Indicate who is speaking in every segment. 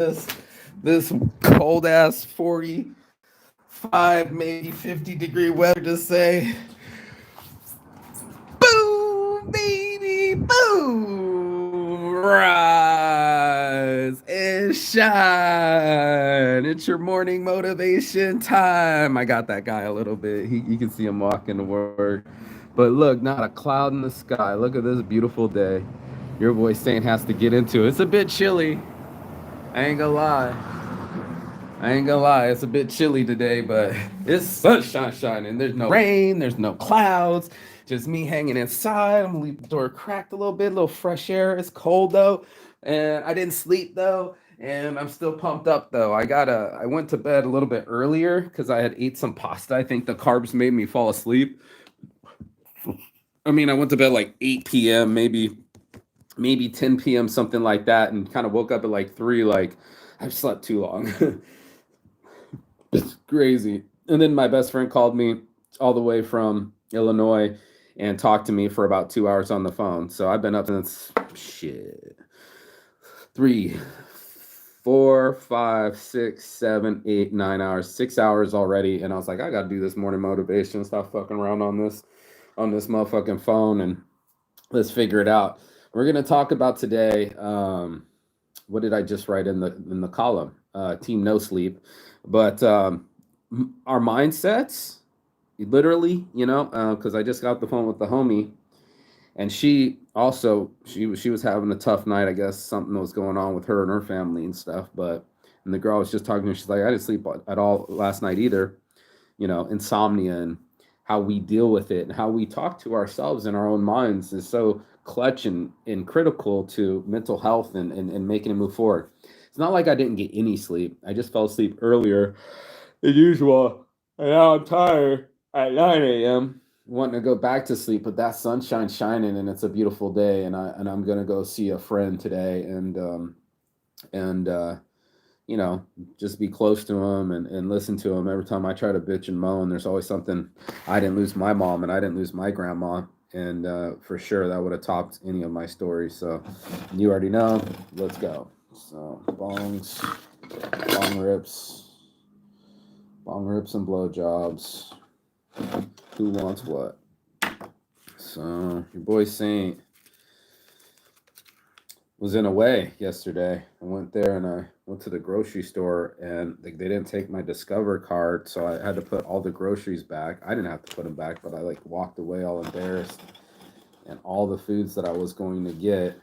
Speaker 1: this cold ass 45, maybe 50-degree weather to say, boom, baby, boom, rise and shine. It's your morning motivation time. I got that guy a little bit. You can see him walking to work. But look, not a cloud in the sky. Look at this beautiful day. Your boy Saint has to get into it. It's a bit chilly. I ain't gonna lie. I ain't gonna lie, it's a bit chilly today, but it's sunshine shining. There's no rain, there's no clouds, just me hanging inside. I'm gonna leave the door cracked a little bit, a little fresh air. It's cold though, and I didn't sleep though, and I'm still pumped up though. I went to bed a little bit earlier because I had ate some pasta. I think the carbs made me fall asleep. I mean, I went to bed like 8 p.m., maybe 10 p.m., something like that, and kind of woke up at like 3, like I've slept too long. It's crazy. And then my best friend called me all the way from Illinois and talked to me for about 2 hours on the phone. So I've been up since shit. 3, 4, 5, 6, 7, 8, 9 hours, 6 hours already. And I was like, I gotta do this morning motivation. Stop fucking around on this motherfucking phone and let's figure it out. We're gonna talk about today. What did I just write in the column? Team No Sleep, but our mindsets, literally, because I just got off the phone with the homie, and she was having a tough night. I guess something was going on with her and her family and stuff. And the girl I was just talking to, she's like, I didn't sleep at all last night either. Insomnia and how we deal with it and how we talk to ourselves in our own minds is so clutch and critical to mental health and making it move forward. It's not like I didn't get any sleep. I just fell asleep earlier than usual. And now I'm tired at 9 a.m. wanting to go back to sleep, but that sunshine's shining and it's a beautiful day. And I'm gonna go see a friend today and just be close to him and listen to him. Every time I try to bitch and moan, there's always something. I didn't lose my mom and I didn't lose my grandma. And for sure, that would have topped any of my stories. So you already know. Let's go. So bong rips and blowjobs. Who wants what? So your boy Saint was in a way yesterday. I went there and I went to the grocery store and they didn't take my Discover card, so I had to put all the groceries back. I didn't have to put them back, but I walked away all embarrassed. And all the foods that I was going to get,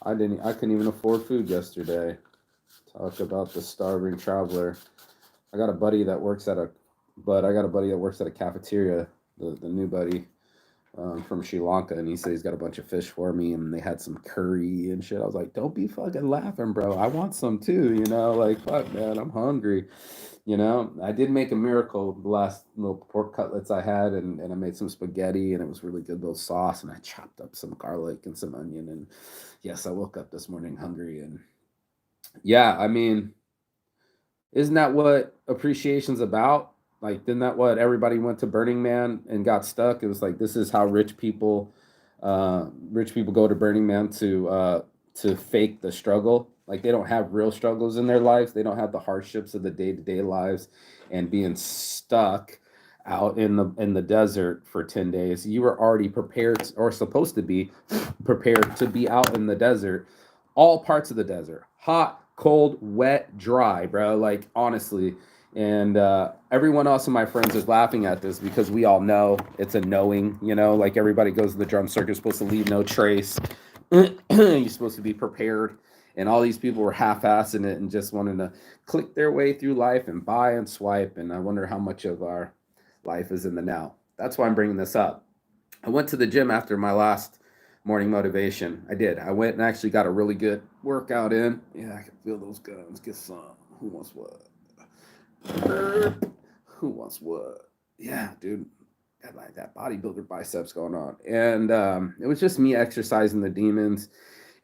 Speaker 1: I couldn't even afford food yesterday. Talk about the starving traveler. I got a buddy that works at a cafeteria, the new buddy. From Sri Lanka, and he said he's got a bunch of fish for me, and they had some curry and shit. I was like, don't be fucking laughing, bro. I want some too, fuck, man, I'm hungry. I did make a miracle the last little pork cutlets I had, and I made some spaghetti, and it was really good, little sauce, and I chopped up some garlic and some onion, and yes, I woke up this morning hungry, and yeah, I mean, isn't that what appreciation's about? Like, didn't that what everybody went to Burning Man and got stuck? It was like, this is how rich people go to Burning Man to fake the struggle. Like, they don't have real struggles in their lives. They don't have the hardships of the day-to-day lives and being stuck out in the desert for 10 days. You were already prepared or supposed to be prepared to be out in the desert, all parts of the desert, hot, cold, wet, dry, bro. Like, honestly. And everyone else of my friends is laughing at this because we all know it's a knowing, like everybody goes to the drum circuit, supposed to leave no trace. You're supposed to be prepared. And all these people were half-assing it and just wanting to click their way through life and buy and swipe. And I wonder how much of our life is in the now. That's why I'm bringing this up. I went to the gym after my last morning motivation. I did. I went and actually got a really good workout in. Yeah, I can feel those guns. Get some. Who wants what? Who wants what? Yeah, dude. Got like that bodybuilder biceps going on. And it was just me exercising the demons.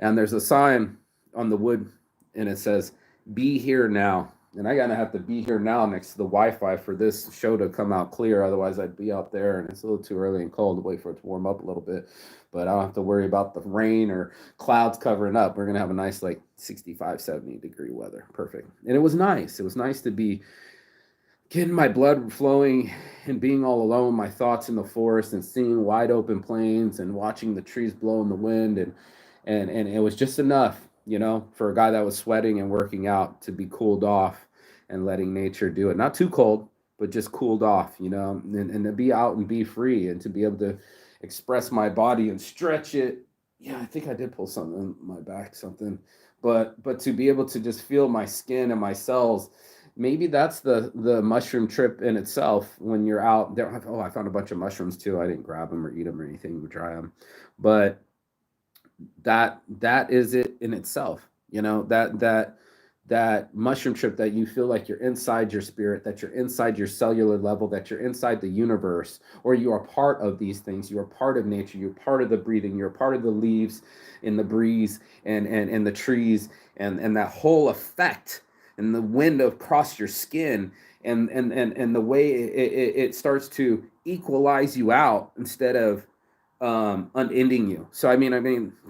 Speaker 1: And there's a sign on the wood and it says, be here now. And I gotta have to be here now next to the Wi-Fi for this show to come out clear. Otherwise, I'd be out there, and it's a little too early and cold to wait for it to warm up a little bit. But I don't have to worry about the rain or clouds covering up. We're gonna have a nice like 65, 70-degree weather. Perfect. And it was nice. It was nice to be getting my blood flowing and being all alone, my thoughts in the forest and seeing wide open plains and watching the trees blow in the wind, and it was just enough, for a guy that was sweating and working out to be cooled off and letting nature do it. Not too cold, but just cooled off, and to be out and be free and to be able to express my body and stretch it. Yeah, I think I did pull something in my back, something, but to be able to just feel my skin and my cells. Maybe that's the mushroom trip in itself. When you're out there, oh, I found a bunch of mushrooms too. I didn't grab them or eat them or anything, or try them, but that is it in itself. That mushroom trip, that you feel like you're inside your spirit, that you're inside your cellular level, that you're inside the universe, or you are part of these things. You are part of nature. You're part of the breathing. You're part of the leaves in the breeze, and the trees, and that whole effect, and the wind across your skin, and the way it starts to equalize you out instead of unending you. So I mean, I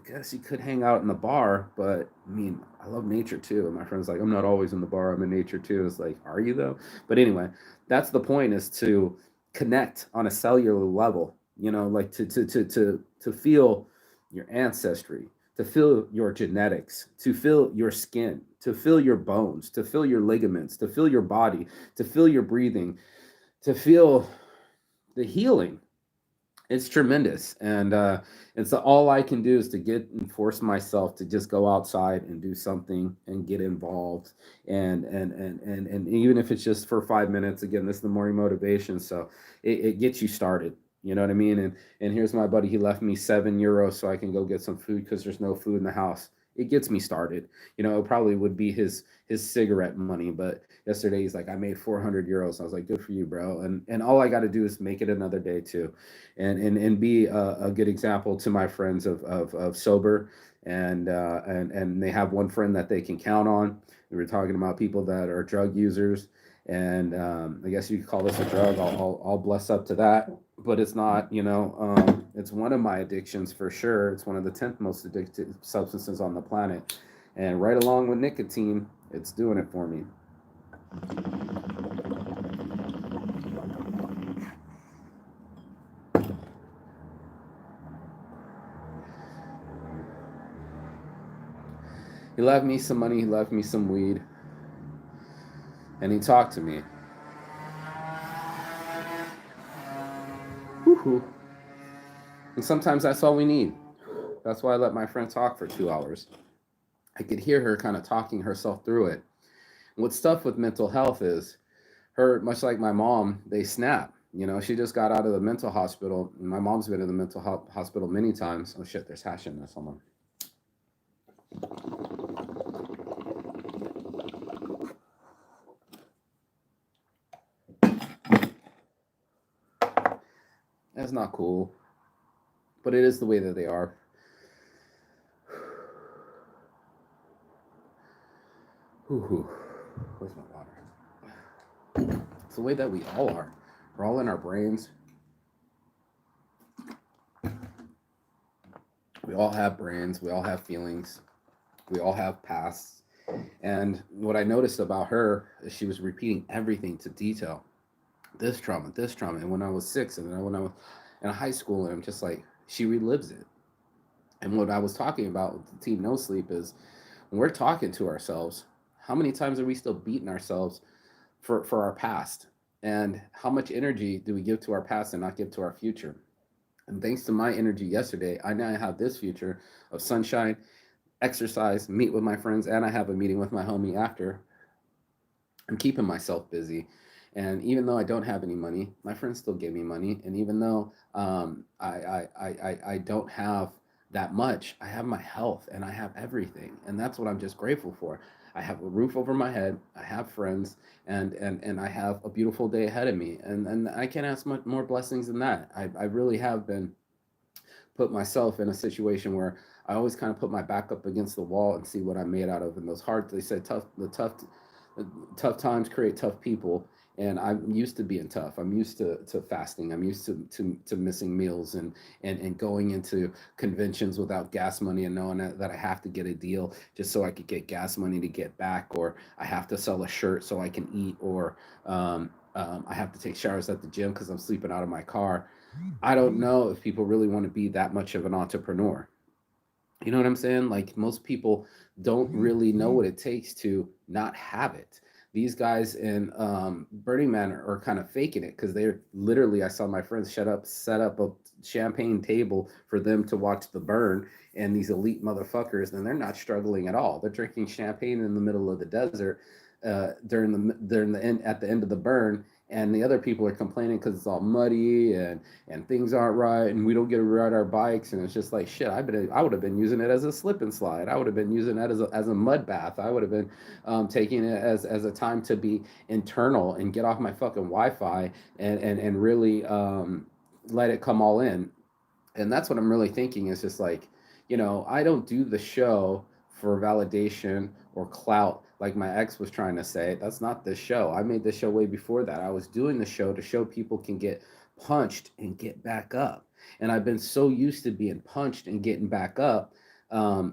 Speaker 1: guess you could hang out in the bar, but I mean, I love nature too. And my friend's like, I'm not always in the bar, I'm in nature too. It's like, are you though? But anyway, that's the point, is to connect on a cellular level, like to feel your ancestry, to feel your genetics, to feel your skin, to feel your bones, to feel your ligaments, to feel your body, to feel your breathing, to feel the healing. It's tremendous, and so all I can do is to get and force myself to just go outside and do something and get involved, and even if it's just for 5 minutes. Again, this is the morning motivation, so it gets you started. You know what I mean? And here's my buddy. He left me €7 so I can go get some food because there's no food in the house. It gets me started. It probably would be his cigarette money, but yesterday he's like, I made €400. I was like, good for you, bro. And all I got to do is make it another day too, and be a good example to my friends of sober, and they have one friend that they can count on. We were talking about people that are drug users, and I guess you could call this a drug. I'll bless up to that, but it's not. It's one of my addictions for sure. It's one of the 10th most addictive substances on the planet, and right along with nicotine, it's doing it for me. He left me some money. He left me some weed, and he talked to me. Woo-hoo. And sometimes that's all we need. That's why I let my friend talk for 2 hours. I could hear her kind of talking herself through it. And what's tough with mental health is, her, much like my mom, they snap. She just got out of the mental hospital. My mom's been in the mental hospital many times. Oh shit, there's hash in this. Hold on. That's not cool, but it is the way that they are. Whew. Where's my water? It's the way that we all are. We're all in our brains. We all have brains. We all have feelings. We all have pasts. And what I noticed about her is she was repeating everything to detail. This trauma, this trauma. And when I was 6, and then when I was in high school, and I'm just like, she relives it. And what I was talking about with the team No Sleep is, when we're talking to ourselves, how many times are we still beating ourselves for our past? And how much energy do we give to our past and not give to our future? And thanks to my energy yesterday, I now have this future of sunshine, exercise, meet with my friends, and I have a meeting with my homie after. I'm keeping myself busy. And even though I don't have any money, my friends still give me money. And even though I don't have that much, I have my health and I have everything. And that's what I'm just grateful for. I have a roof over my head, I have friends, and I have a beautiful day ahead of me. And I can't ask much more blessings than that. I really have been put myself in a situation where I always kind of put my back up against the wall and see what I'm made out of. And those hard, they said, tough times create tough people, and I'm used to being tough. I'm used to fasting. I'm used to missing meals and going into conventions without gas money and knowing that I have to get a deal just so I could get gas money to get back, or I have to sell a shirt so I can eat, or I have to take showers at the gym because I'm sleeping out of my car. I don't know if people really want to be that much of an entrepreneur. You know what I'm saying? Like most people don't really know what it takes to not have it. These guys in Burning Man are kind of faking it because they're literally. I saw my friends set up a champagne table for them to watch the burn, and these elite motherfuckers, and they're not struggling at all. They're drinking champagne in the middle of the desert during the end at the end of the burn, and the other people are complaining because it's all muddy and things aren't right, and we don't get to ride our bikes, and it's just like shit. I would have been using it as a slip and slide. I would have been using it as a mud bath. I would have been taking it as a time to be internal and get off my fucking Wi-Fi and really let it come all in. And that's what I'm really thinking is just like, I don't do the show for validation or clout like my ex was trying to say. That's not the show. I made the show way before that. I was doing the show to show people can get punched and get back up. And I've been so used to being punched and getting back up.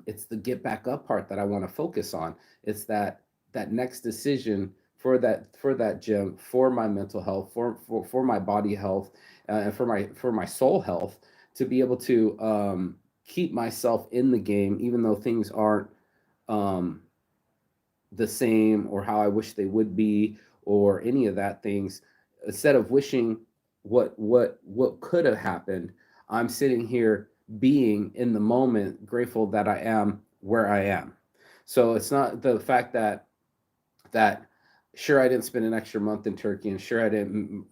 Speaker 1: It's the get back up part that I want to focus on. It's that next decision for that gym, for my mental health, for my body health, and for my soul health, to be able to keep myself in the game, even though things aren't um, the same or how I wish they would be or any of that things. Instead of wishing what could have happened, I'm sitting here being in the moment, grateful that I am where I am. So it's not the fact that sure I didn't spend an extra month in Turkey, and sure I didn't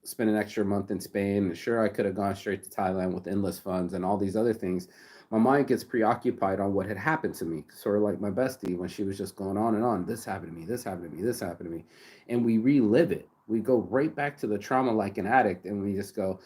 Speaker 1: spend an extra month in Spain, and sure I could have gone straight to Thailand with endless funds and all these other things. My mind gets preoccupied on what had happened to me, sort of like my bestie when she was just going on and on. This happened to me. This happened to me. This happened to me, and we relive it. We go right back to the trauma like an addict, and we just go,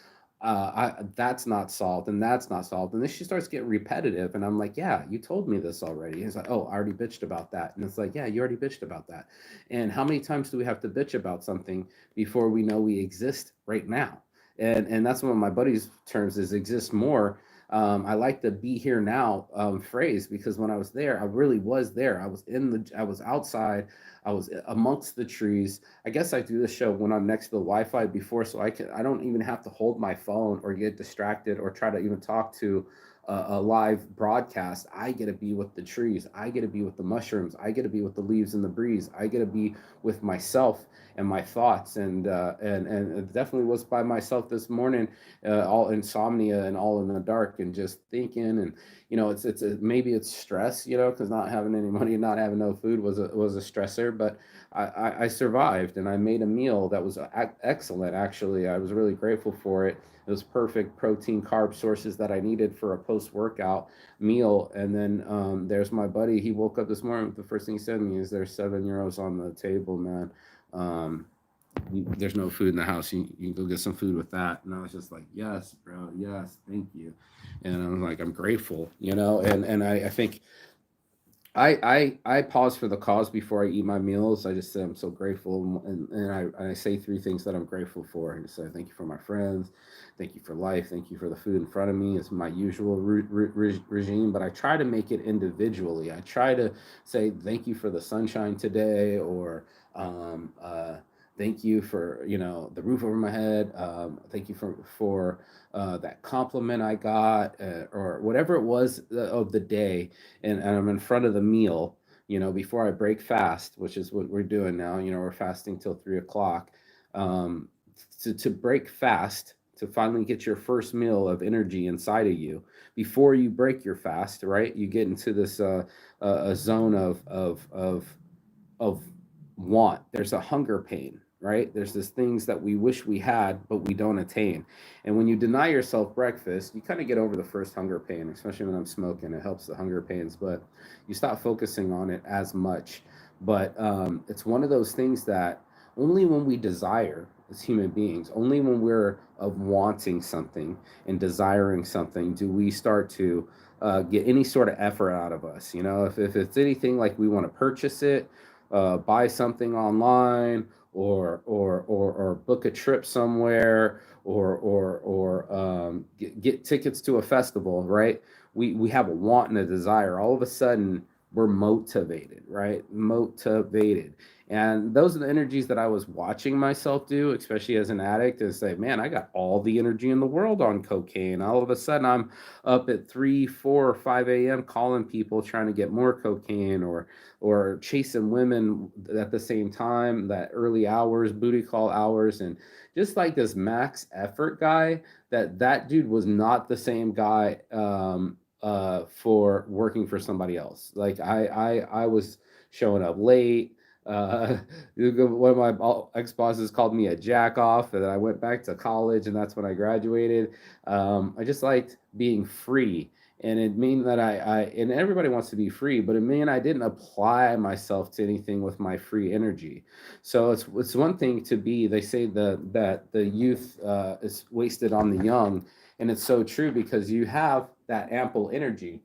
Speaker 1: that's not solved, and that's not solved, and then she starts getting repetitive, and I'm like, yeah, you told me this already. And it's like, oh, I already bitched about that, and it's like, yeah, you already bitched about that. And how many times do we have to bitch about something before we know we exist right now? And that's one of my buddies' terms is exist more. I like the be here now phrase because when I was there, I really was there. I was outside, I was amongst the trees. I guess I do the show when I'm next to the Wi-Fi before, so I don't even have to hold my phone or get distracted or try to even talk to a live broadcast. I get to be with the trees. I get to be with the mushrooms. I get to be with the leaves and the breeze. I get to be with myself and my thoughts. And it definitely was by myself this morning, all insomnia and all in the dark and just thinking. And maybe it's stress, because not having any money and not having no food was a stressor, but I survived, and I made a meal that was excellent. Actually, I was really grateful for it. It was perfect protein carb sources that I needed for a post workout meal. And then there's my buddy. He woke up this morning. The first thing he said to me is, "There's €7 on the table, man. Um, there's no food in the house. You can go get some food with that." And I was just like, yes, bro, yes, thank you. And I'm like, I'm grateful, and I think I pause for the cause before I eat my meals. I just say I'm so grateful, and I say three things that I'm grateful for. I just say thank you for my friends, thank you for life, thank you for the food in front of me. It's my usual regime, but I try to make it individually. I try to say thank you for the sunshine today, or thank you for the roof over my head. Thank you for that compliment I got, or whatever it was of the day, and I'm in front of the meal, before I break fast, which is what we're doing now. We're fasting till 3 o'clock. Um, to break fast, to finally get your first meal of energy inside of you before you break your fast, right? You get into this a zone of want. There's a hunger pain, right? There's these things that we wish we had, but we don't attain. And when you deny yourself breakfast, you kind of get over the first hunger pain, especially when I'm smoking. It helps the hunger pains, but you stop focusing on it as much. But it's one of those things that only when we desire as human beings, only when we're of wanting something and desiring something, do we start to get any sort of effort out of us. If it's anything like we want to purchase it, buy something online, or book a trip somewhere, or get tickets to a festival, right? We have a want and a desire. All of a sudden, we're motivated, right? Motivated. And those are the energies that I was watching myself do, especially as an addict, is say, man, I got all the energy in the world on cocaine. All of a sudden, I'm up at 3, 4, or 5 a.m. calling people trying to get more cocaine, or chasing women at the same time, that early hours, booty call hours, and just like this max effort guy, that dude was not the same guy for working for somebody else. Like I was showing up late. uh One of my ex bosses called me a jack off, and then I went back to college, and that's when I graduated. I just liked being free, and it mean that I and everybody wants to be free, but it mean I didn't apply myself to anything with my free energy. So it's one thing to be. They say that the youth is wasted on the young, and it's so true, because you have that ample energy.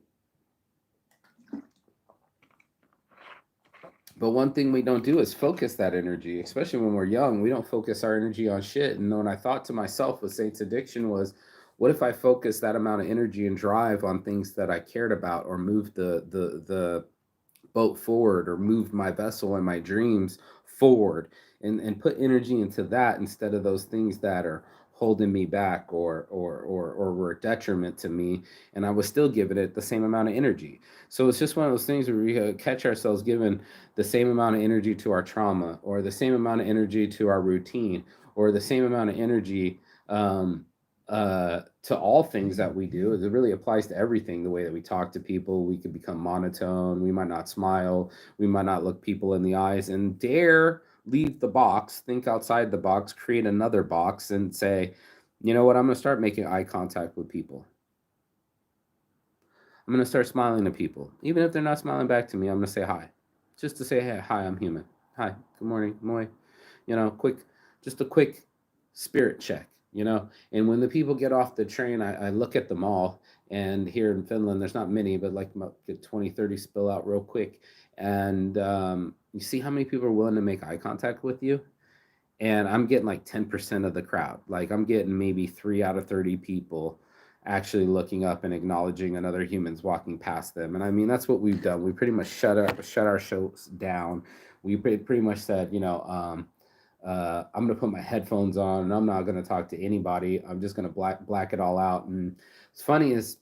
Speaker 1: But one thing we don't do is focus that energy, especially when we're young. We don't focus our energy on shit. And when I thought to myself with Saints Addiction was, what if I focus that amount of energy and drive on things that I cared about, or moved the boat forward, or moved my vessel and my dreams forward, and put energy into that instead of those things that are holding me back, or were a detriment to me, and I was still giving it the same amount of energy. So it's just one of those things where we catch ourselves giving the same amount of energy to our trauma, or the same amount of energy to our routine, or the same amount of energy to all things that we do. It really applies to everything. The way that we talk to people, we could become monotone. We might not smile. We might not look people in the eyes and dare leave the box, think outside the box, create another box, and say, you know what, I'm going to start making eye contact with people. I'm going to start smiling at people. Even if they're not smiling back to me, I'm going to say hi. Just to say, hey, hi, I'm human. Hi, good morning, moi. Quick, just a quick spirit check, And when the people get off the train, I look at them all. And here in Finland, there's not many, but like about get 20, 30 spill out real quick. And you see how many people are willing to make eye contact with you? And I'm getting like 10% of the crowd. Like I'm getting maybe 3 out of 30 people actually looking up and acknowledging another humans walking past them. And I mean, that's what we've done. We pretty much shut our shows down. We pretty much said, I'm gonna put my headphones on, and I'm not gonna talk to anybody. I'm just gonna black it all out. And it's funny is,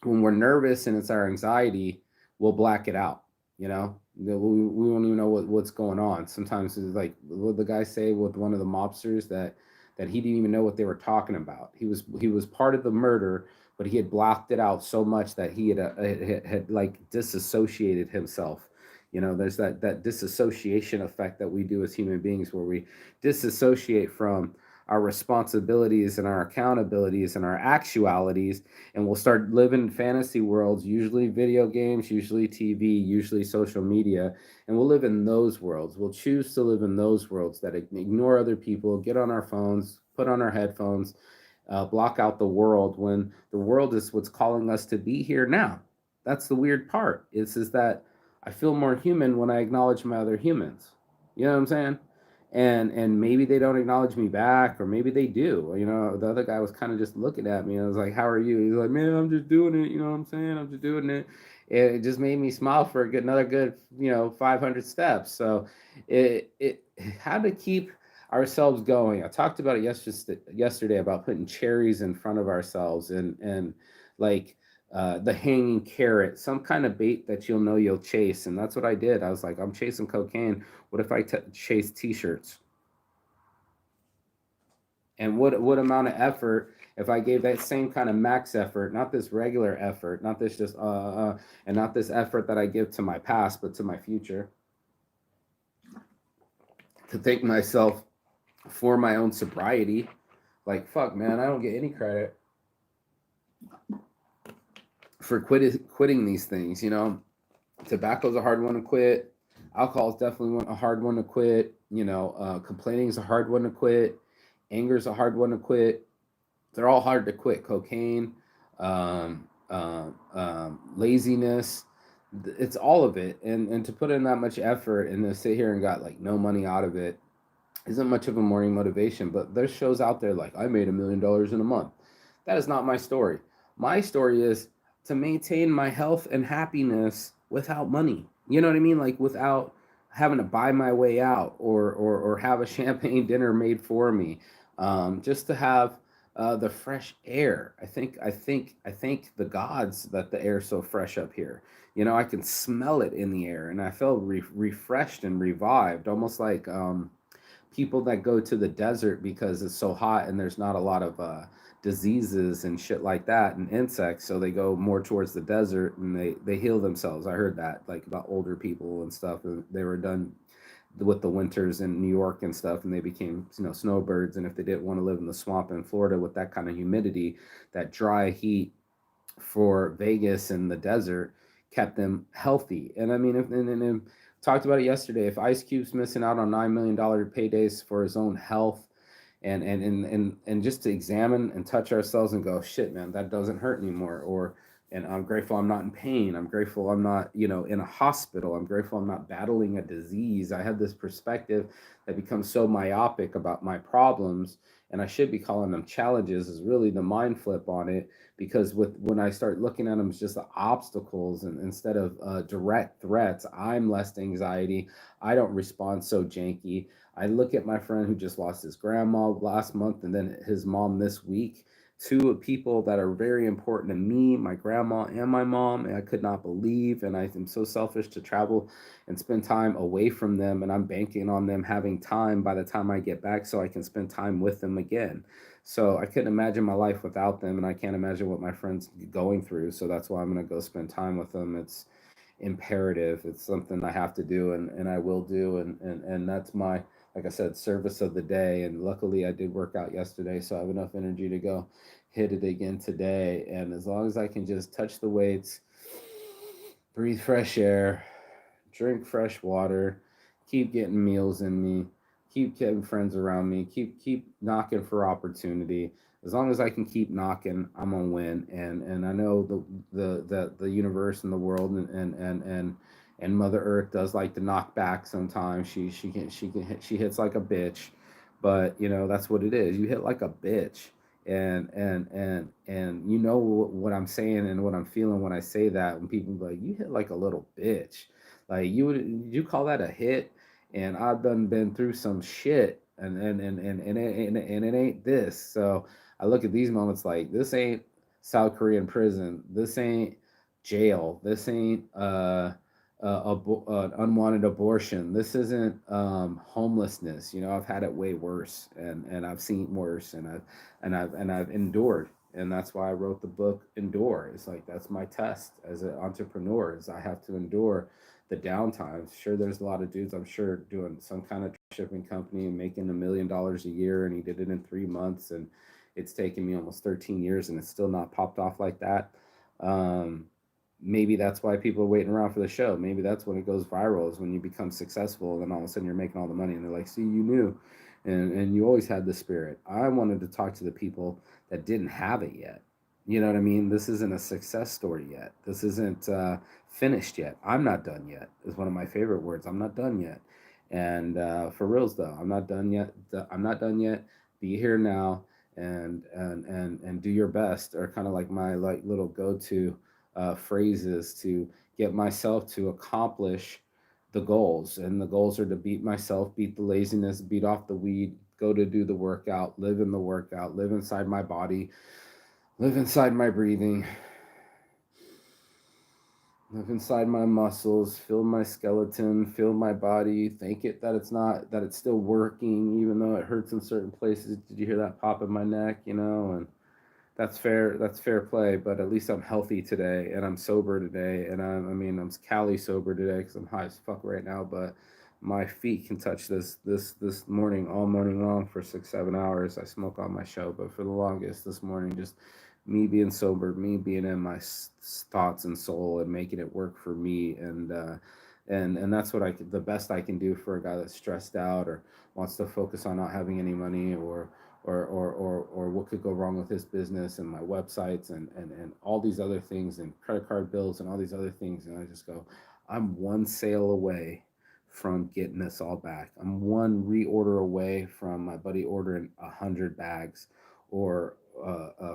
Speaker 1: when we're nervous and it's our anxiety, we'll black it out. We don't even know what's going on. Sometimes it's like, what the guy say with one of the mobsters, that he didn't even know what they were talking about. He was part of the murder, but he had blocked it out so much that he had like disassociated himself. There's that disassociation effect that we do as human beings, where we disassociate from our responsibilities and our accountabilities and our actualities, and we'll start living in fantasy worlds, usually video games, usually TV, usually social media, and we'll live in those worlds. We'll choose to live in those worlds that ignore other people, get on our phones, put on our headphones, block out the world, when the world is what's calling us to be here now. That's the weird part. Is that I feel more human when I acknowledge my other humans. You know what I'm saying? And maybe they don't acknowledge me back, or maybe they do. The other guy was kind of just looking at me. I was like, how are you? He's like, man, I'm just doing it. You know what I'm saying? I'm just doing it. And it just made me smile for another good 500 steps. So it how to keep ourselves going. I talked about it yesterday about putting cherries in front of ourselves, and like, the hanging carrot, some kind of bait that you'll chase. And that's what I did. I was like, I'm chasing cocaine. What if I chase t-shirts? And what amount of effort, if I gave that same kind of max effort, not this regular effort, not this just and not this effort that I give to my past, but to my future, to thank myself for my own sobriety. Like, fuck, man, I don't get any credit for quitting these things. Tobacco's a hard one to quit. Alcohol is definitely a hard one to quit. Complaining is a hard one to quit. Anger is a hard one to quit. They're all hard to quit. Cocaine, laziness, It's all of it, and to put in that much effort and to sit here and got like no money out of it isn't much of a morning motivation. But there's shows out there like I made $1 million in a month. That is not my story. My story is to maintain my health and happiness without money. You know what I mean? Like without having to buy my way out or have a champagne dinner made for me. Just to have the fresh air. I think the gods that the air's so fresh up here. You know, I can smell it in the air, and I feel refreshed and revived, almost like people that go to the desert because it's so hot and there's not a lot of diseases and shit like that and insects, so they go more towards the desert and they heal themselves. I heard that like about older people and stuff, and they were done with the winters in New York and stuff, and they became, you know, snowbirds. And if they didn't want to live in the swamp in Florida with that kind of humidity, that dry heat for Vegas and the desert kept them healthy. And I mean, and talked about it yesterday. If Ice Cube's missing out on $9 million paydays for his own health, and just to examine and touch ourselves and go, shit, man, that doesn't hurt anymore. Or, and I'm grateful I'm not in pain. I'm grateful I'm not, you know, in a hospital. I'm grateful I'm not battling a disease. I have this perspective that becomes so myopic about my problems, and I should be calling them challenges, is really the mind flip on it. Because with when I start looking at them as just the obstacles, and instead of direct threats, I'm less anxiety. I don't respond so janky. I look at my friend who just lost his grandma last month and then his mom this week. Two people that are very important to me, my grandma and my mom, and I could not believe. And I am so selfish to travel and spend time away from them. And I'm banking on them having time by the time I get back so I can spend time with them again. So I couldn't imagine my life without them, and I can't imagine what my friends going through. So that's why I'm gonna go spend time with them. It's imperative. It's something I have to do, and I will do, and that's my, like I said, service of the day. And luckily I did work out yesterday, so I have enough energy to go hit it again today. And as long as I can just touch the weights, breathe fresh air, drink fresh water, keep getting meals in me, keep getting friends around me, keep knocking for opportunity. As long as I can keep knocking, I'm gonna win. And I know the universe and the world and Mother Earth does like to knock back sometimes. She hits like a bitch, but you know that's what it is. You hit like a bitch, and you know what I'm saying and what I'm feeling when I say that. When people be like, you hit like a little bitch, like you call that a hit? And I've done been through some shit, and it ain't this. So I look at these moments like this ain't South Korean prison. This ain't jail. This ain't unwanted abortion. This isn't homelessness. You know, I've had it way worse, and I've seen worse, and I've endured. And that's why I wrote the book Endure. It's like that's my test as an entrepreneur, is I have to endure the downtime. Sure, there's a lot of dudes I'm sure doing some kind of shipping company and making $1 million a year, and he did it in 3 months, and it's taken me almost 13 years, and it's still not popped off like that. Um, Maybe that's why people are waiting around for the show. Maybe that's when it goes viral, is when you become successful, and then all of a sudden you're making all the money, and they're like, "See, you knew, and you always had the spirit." I wanted to talk to the people that didn't have it yet. You know what I mean? This isn't a success story yet. This isn't finished yet. I'm not done yet. Is one of my favorite words. I'm not done yet. And for reals though, I'm not done yet. I'm not done yet. Be here now, and do your best. Are kind of like my like little go-to phrases to get myself to accomplish the goals. And the goals are to beat myself, beat the laziness, beat off the weed, go to do the workout, live in the workout, live inside my body, live inside my breathing, live inside my muscles, feel my skeleton, feel my body, thank it that it's not, that it's still working, even though it hurts in certain places. Did you hear that pop in my neck? You know, and that's fair. That's fair play. But at least I'm healthy today, and I'm sober today, and I mean, I'm Cali sober today because I'm high as fuck right now. But my feet can touch this morning, all morning long for 6 7 hours. I smoke on my show, but for the longest this morning, just me being sober, me being in my thoughts and soul, and making it work for me. And that's what the best I can do for a guy that's stressed out or wants to focus on not having any money, or what could go wrong with his business and my websites and all these other things and credit card bills and all these other things. And I just go, I'm one sale away from getting this all back. I'm one reorder away from my buddy ordering 100 bags, or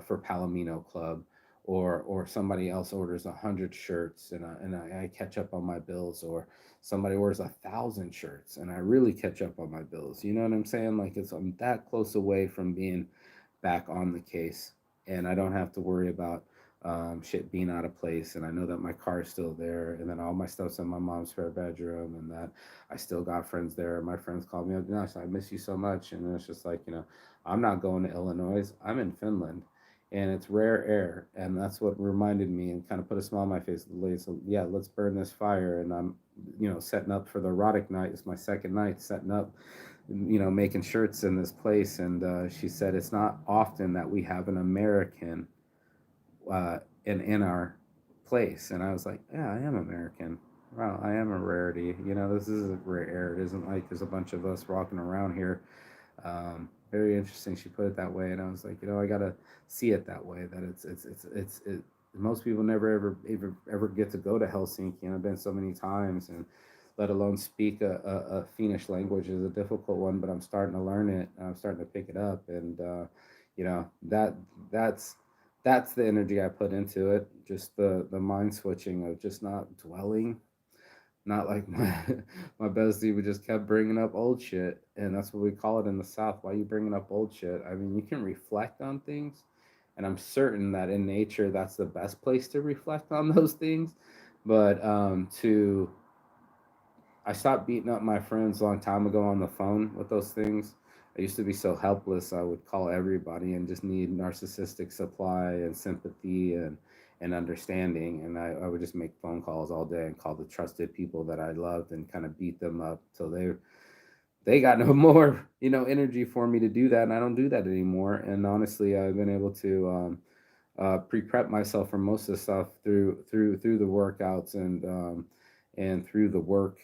Speaker 1: for Palomino Club, or somebody else orders 100 shirts, and I catch up on my bills, or somebody orders 1,000 shirts and I really catch up on my bills. You know what I'm saying? Like, I'm that close away from being back on the case, and I don't have to worry about shit being out of place. And I know that my car is still there, and then all my stuff's in my mom's spare bedroom, and that I still got friends there. My friends call me up, gosh, I miss you so much. And it's just like, I'm not going to Illinois. I'm in Finland, and it's rare air, and that's what reminded me and kind of put a smile on my face. So yeah, let's burn this fire. And I'm, setting up for the erotic night. It's my second night setting up, making shirts in this place. And she said it's not often that we have an American in our place. And I was like, yeah, I am American. Wow, I am a rarity. This is a rare air. It isn't like there's a bunch of us walking around here. Very interesting. She put it that way, and I was like, I gotta see it that way. That it's. Most people never ever get to go to Helsinki, and I've been so many times, and let alone speak a Finnish language is a difficult one. But I'm starting to learn it. And I'm starting to pick it up, and you know that that's that's the energy I put into it. Just the mind switching of just not dwelling, not like my bestie would just kept bringing up old shit, and that's what we call it in the South. Why you bringing up old shit? I mean, you can reflect on things, and I'm certain that in nature that's the best place to reflect on those things. But to I stopped beating up my friends a long time ago on the phone with those things. I used to be so helpless. I would call everybody and just need narcissistic supply and sympathy and understanding. And I would just make phone calls all day and call the trusted people that I loved and kind of beat them up till they got no more, energy for me to do that. And I don't do that anymore. And honestly, I've been able to pre-prep myself for most of the stuff through the workouts and through the work,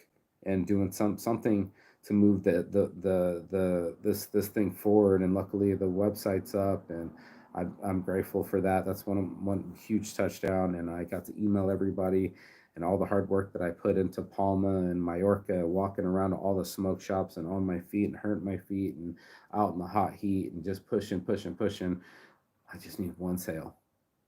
Speaker 1: and doing something to move this thing forward. And luckily the website's up, and I'm grateful for that. That's one huge touchdown. And I got to email everybody and all the hard work that I put into Palma and Mallorca, walking around to all the smoke shops and on my feet and hurting my feet and out in the hot heat and just pushing. I just need one sale.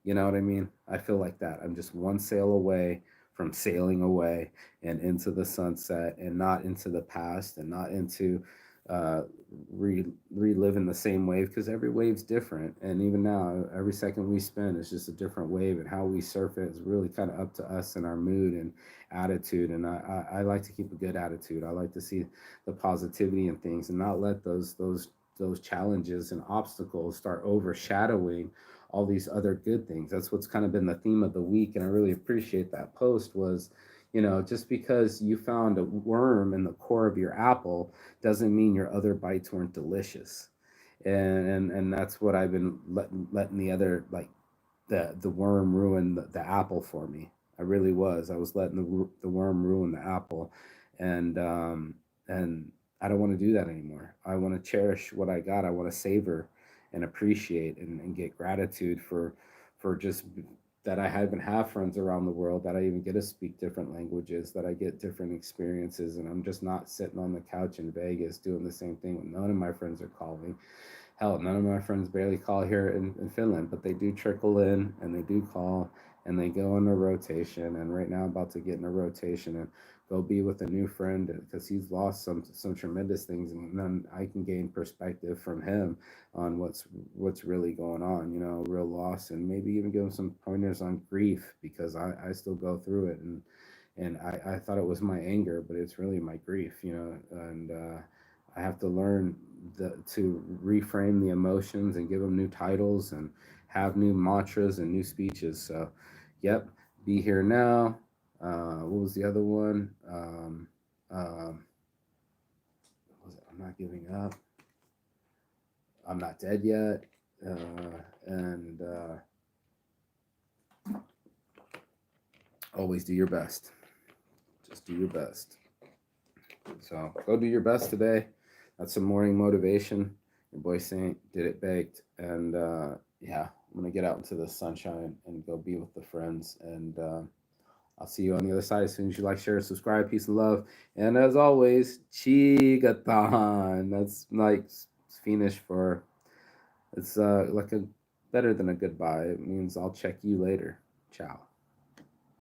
Speaker 1: You know what I mean? I feel like that. I'm just one sail away from sailing away and into the sunset, and not into the past, and not into uh, reliving the same wave, because every wave's different. And even now, every second we spend is just a different wave, and how we surf it is really kind of up to us and our mood and attitude. And I like to keep a good attitude. I like to see the positivity in things, and not let those challenges and obstacles start overshadowing all these other good things. That's what's kind of been the theme of the week, and I really appreciate that post. Was, just because you found a worm in the core of your apple doesn't mean your other bites weren't delicious. And that's what I've been letting the other, like, the worm ruin the apple for me. I really was. I was letting the worm ruin the apple, and I don't want to do that anymore. I want to cherish what I got. I want to savor and appreciate and get gratitude for just that I even have friends around the world, that I even get to speak different languages, that I get different experiences, and I'm just not sitting on the couch in Vegas doing the same thing when none of my friends are calling. Hell, none of my friends barely call here in Finland, but they do trickle in, and they do call, and they go in a rotation. And right now, I'm about to get in a rotation and go be with a new friend, because he's lost some tremendous things, and then I can gain perspective from him on what's really going on. Real loss, and maybe even give him some pointers on grief, because I still go through it. And I thought it was my anger, but it's really my grief. And I have to learn to reframe the emotions and give them new titles and have new mantras and new speeches. So, yep, be here now. What was the other one? What was it? I'm not giving up. I'm not dead yet. And always do your best. Just do your best. So go do your best today. That's some morning motivation. Your boy Saint did it baked, and yeah, I'm gonna get out into the sunshine and go be with the friends. And I'll see you on the other side as soon as you like, share, subscribe. Peace and love. And as always, Chigathon. That's like Finnish for it's like a better than a goodbye. It means I'll check you later. Ciao.